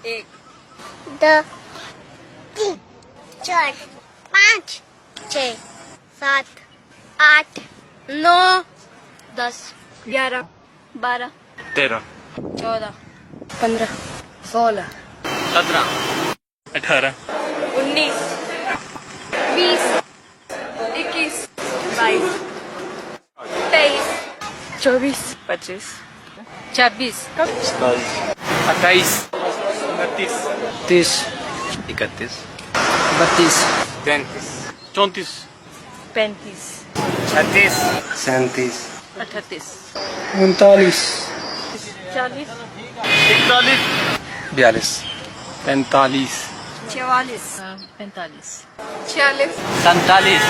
1 2 3 4 5 6 7 8 9 10 11 12 13 14 15 16 17 18 19 20 21 22 23 24 25 26 28 29 30 31 32 33 34 35 36 37 38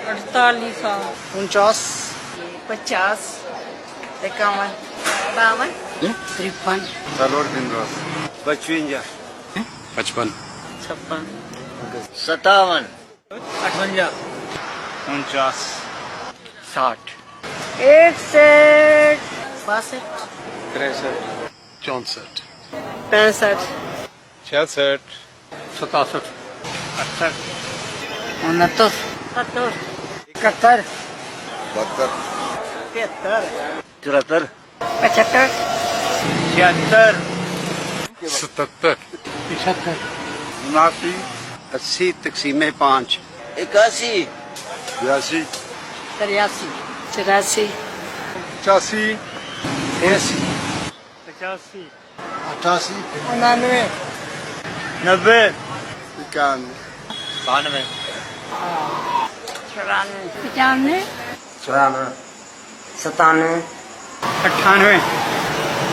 39 40 41 42 45 44 45 46 47 48 49 50 51 52 53 Salor Bindros 55 55 56 57 58 49 60 61 62 63 64 65 66 67 68 69 70 71 72 74 75 76 77 75 79 80 तकसीमे 5 81 82 83 84 85 85 88 99 90 91 92 95 94 97 98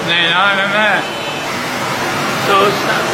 99 200